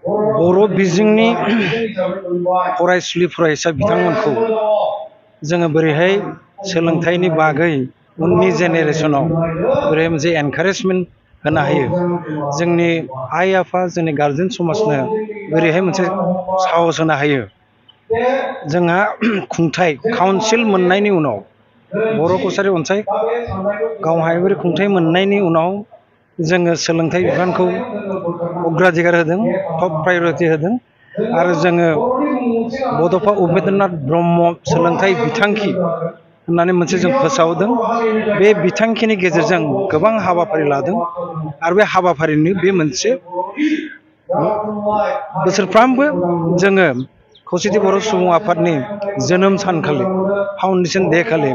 बर' बिजोंनि फरायसुलि फरायसा बिथांमोनखौ जोङो बोरैहाय सोलोंथाइनि बागै उननि जेनेरेसनाव बोरैहाय मोनसे एनकारेजमेन्ट होनो हायो, जोंनि आइ आफा जोंनि गारजेन समाजनो बोरैहाय मोनसे साहस होनो हायो। जोंहा खुंथाइ काउन्सिल मोननायनि उनाव बर' कसारि अनसाय गावहायोरि खुंथाइ मोननायनि उनाव जोङो सोलोंथाइ बिफानखौ अग्राधिकार होदों, टप प्रायरिटि होदों आरो जोङो बड'फा उपेन्द्रनाथ ब्रह्म सोलोंथाइ बिथांखि होननानै मोनसे जों फोसावदों। बे बिथांखिनि गेजेरजों गोबां हाबाफारि लादों आरो बे हाबाफारिनि बे मोनसे बोसोरफ्रामबो जोङो खौसेथि बर' सुबुं आफादनि जोनोम सानखालि फाउन्डेसन दे खालि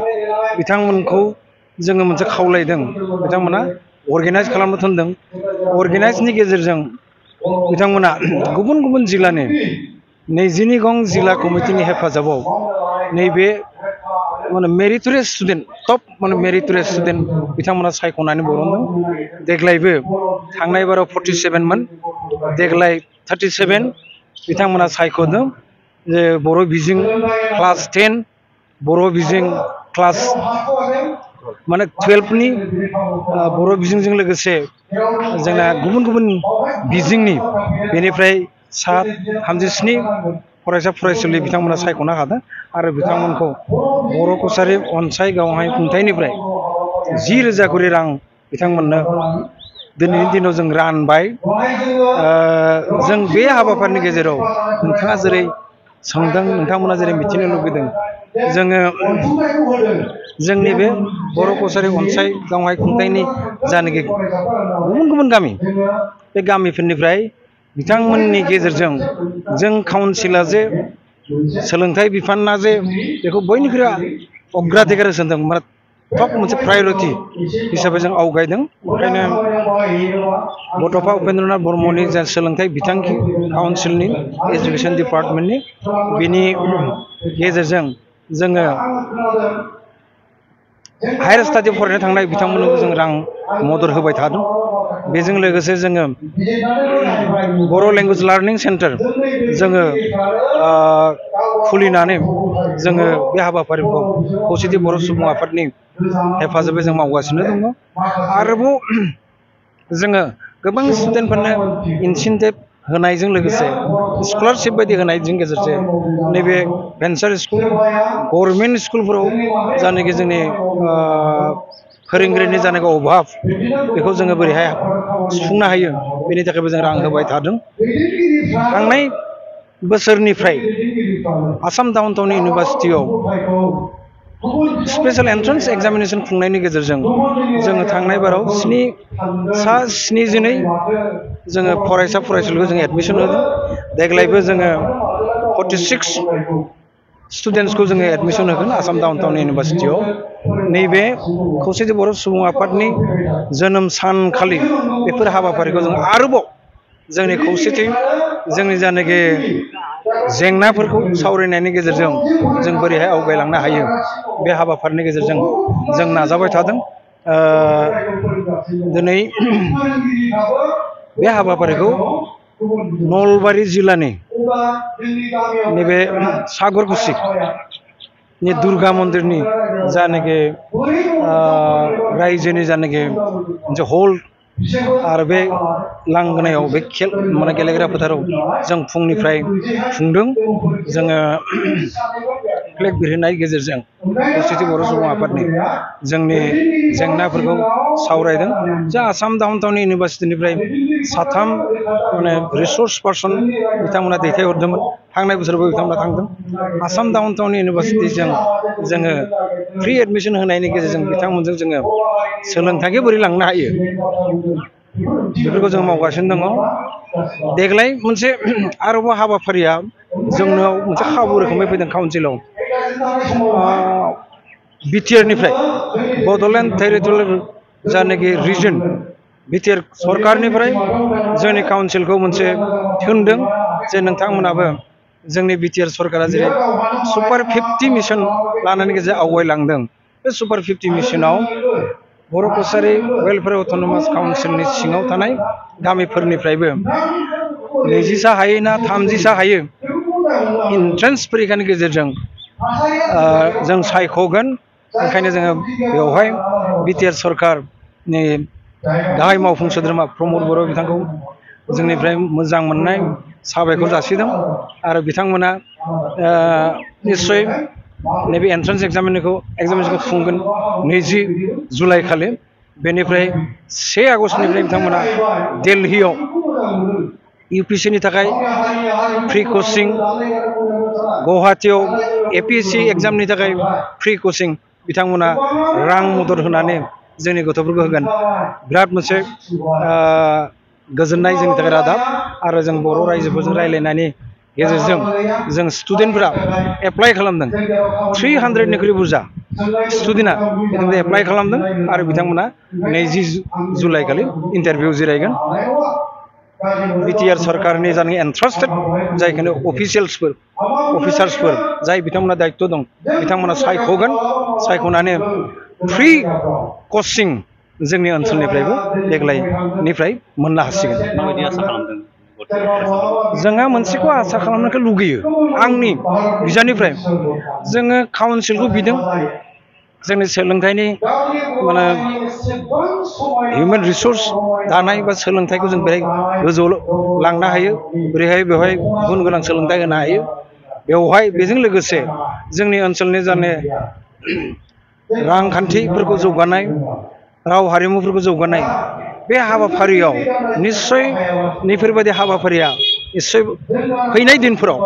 बिथांमोनखौ जोङो मोनसे खावलायदों, बिथांमोना अर्गेनाइज खालामनो थिनदों। अर्गेनाइजनि गेजेरजों बिथांमोना गुबुन गुबुन जिल्लानि 22 गं जिल्ला कमिटिनि हेफाजाबाव नैबे मेरिटरियास स्टुडेन्ट टप मेरिटरियास स्टुडेन्ट बिथांमोना सायख'नानै बरनदों। देग्लायबो थांनाय बाराव 47 मोन, देग्लाय 37 बिथांमोना सायख'दों जे बर' बिजों क्लास 10, बर' बिजों क्लास 12नि बर' बिजोंजों लोगोसे जोंना गुबुन गुबुन बिजोंनि बेनिफ्राय सा 37 फरायसा फरायसुलि बिथांमोना सायख'नो हादों आरो बिथांमोनखौ बर' कसारि अनसाय गावहाय खुंथाइनिफ्राय 10,000 करि रां बिथांमोननो दिनैनि दिनाव जों रानबाय। जों बे हाबाफारिनि गेजेराव नोंथाङा जेरै सोंदों, नोंथांमोना जेरै मिथिनो लुबैदों, जोङो जोंनि बे बर' कसारि अनसाय गावहाय खुंथाइनि जानाखि गुबुन गुबुन गामि, बे गामिफोरनिफ्राय बिथांमोननि गेजेरजों जों काउन्सिला जे सोलोंथाइ बिफाना जे बेखौ बयनिख्रुइ अग्राधिकार होदों, माने टप मोनसे प्रायरिटि हिसाबै जों आवगायदों। ओंखायनो बड'फा उपेन्द्रनाथ ब्रह्मनि जा सोलोंथाइ बिथांखि काउन्सिलनि एजुकेसन डिपार्टमेन्टनि बेनि गेजेरजों जोङो हायार स्टाडि फरायनो थांनाय बिथांमोननोबो जों रां मदद होबाय थादों। बेजों लोगोसे जोङो बर' लेंगुवेज लार्निं सेन्टार जोङो खुलिनानै जोङो बे हाबाफारिखौ खौसेथि बर' सुबुं आफादनि हेफाजाबै जों मावगासिनो दङ। आरोबाव जोङो गोबां स्टुडेन्टफोरनो इनसेन्टिभ होनायजों लोगोसे स्कलारशिप बायदि होनायजों गेजेरजों नैबे भेन्सार स्कुल गभर्नमेन्ट स्कुलफोराव जानाखि जोंनि फोरोंगिरिनि जानाखि अभाब बेखौ जोङो बोरैहाय सुफुंनो हायो, बेनि थाखायबो जों रां होबाय थादों। थांनाय बोसोरनिफ्राय आसाम डाउन टाउन इउनिभारसिटियाव स्पेशल एन्ट्रेन्स एग्जामिनेसन खुंनायनि गेजेरजों जोङो थांनाय बाराव 72 जोङो फरायसा फरायसुलिखौ जों एडमिसन होदों। देग्लायबो जोङो 46 स्टुडेन्टसखौ जोङो एडमिसन होगोन आसाम डाउन टाउन इउनिभारसिटियाव। नैबे खौसेथि बर' सुबुं आफादनि जोनोम सानखालि बेफोर हाबाफारिखौ जों आरोबाव जोंनि खौसेथि जोंनि जानाखि जेंनाफोरखौ सावरायनायनि गेजेरजों जों बोरैहाय आवगायलांनो हायो, बे हाबाफारिनि गेजेरजों जों नाजाबाय थादों। दिनै बे हाबाफारिखौ नलबारि जिल्लानि नैबे सागरकुसिनि दुर्गा मन्दिरनि जानाखि रायजोनि जानाखि मोनसे हल आरो बे लांगोनायाव बे गेलेग्रा फोथाराव जों फुंनिफ्राय खुंदों। जोङो फ्लेग बिरहोनायनि गेजेरजों खौसेथि बर' सुबुं आफादनि जोंनि जेंनाफोरखौ सावरायदों। जों आसाम डाउन टाउन इउनिभारसिटिनिफ्राय 3 रिसर्स पार्सन बिथांमोना दैथायहरदोंमोन। थांनाय बोसोरावबो बिथांमोना थांदों। आसाम डाउन टाउन इउनिभारसिटिजों जोङो फ्रि एडमिसन होनायनि गेजेरजों बिथांमोनजों जोङो सोलोंथाइखौ बोरै लांनो हायो बेफोरखौ जों मावगासिनो दङ। देग्लाय मोनसे आरोबाव हाबाफारिया जोंनाव मोनसे खाबु रोखोमै फैदों काउन्सिलाव। बिटिआरनिफ्राय बड'लेण्ड टेरिटरियेल जानाखि रिजन बिटिआर सरकारनिफ्राय जोंनि काउन्सिलखौ मोनसे थिनदों जे नोंथांमोनाबो जोंनि बिटिआर सरकारा जेरै सुपार 50 मिशन लानायनि गेजेरजों आवगायलांदों, बे सुपार 50 मिशनाव बर' कसारि वेलफेयार अट'नमास काउन्सिलनि सिङाव थानाय गामिफोरनिफ्रायबो 20सा हायो ना 30सा हायो एन्ट्रेन्स परीक्षानि गेजेरजों जों सायख'गोन। ओंखायनो जोङो बेवहाय बिटिआर सरकारनि गाहाय मावफुं सोद्रोमा प्रमद बर' बिथांखौ जोंनिफ्राय मोजां मोननाय साबायखर जासिदों आरो बिथांमोना निस्सय नैबे एन्ट्रेन्स एग्जामिनेसनखौ खुंगोन 20 जुलाइ खालि। बेनिफ्राय 1 आगस्टनिफ्राय बिथांमोना दिल्लीयाव UPSC नि थाखाय फ्रि कचिं, गुवाहाटीयाव APSC एग्जामनि थाखाय फ्रि कचिं बिथांमोना रां मदद होनानै जोंनि गथ'फोरखौ होगोन। बिराद मोनसे गोजोननाय जोंनि थाखाय रादाब आरो जों बर' रायजोफोरजों रायज्लायनायनि गेजेरजों जों स्टुडेन्टफोरा एप्लाइ खालामदों। 300निख्रुइ बुरजा स्टुडेन्टआ बिथांमोना एप्लाइ खालामदों आरो बिथांमोना 20 जुलाइ खालि इन्टारभिउ जिरायगोन। बिटिआर सरकारनि जानाय एन्ट्रास्टेड जायखिनि अफिसार्सफोर जाय बिथांमोना दायित्व दं बिथांमोना सायख'गोन। सायख'नानै फ्रि कचिं जोंनि ओनसोलनिफ्रायबो देग्लायनिफ्राय मोननो हासिगोन। माबायदि आसा खालामदों? जोंहा मोनसेखौ आसा खालामनायखौ लुगैयो। आंनि बिजाबनिफ्राय जोङो काउन्सिलखौ बिदों जोंनि सोलोंथाइनि माने हिउमेन रिसर्स दानाय बा सोलोंथाइखौ जों बेहाय गोजौआव लांनो हायो, बोरैहाय बेवहाय गुन गोनां सोलोंथाइ होनो हायो। बेवहाय बेजों लोगोसे जोंनि ओनसोलनि जाने रांखान्थिफोरखौ जौगानाय, राव हारिमुफोरखौ जौगानाय, बे हाबाफारियाव निस्सय नैफोरबायदि हाबाफारिया निस्सय फैनाय दिनफोराव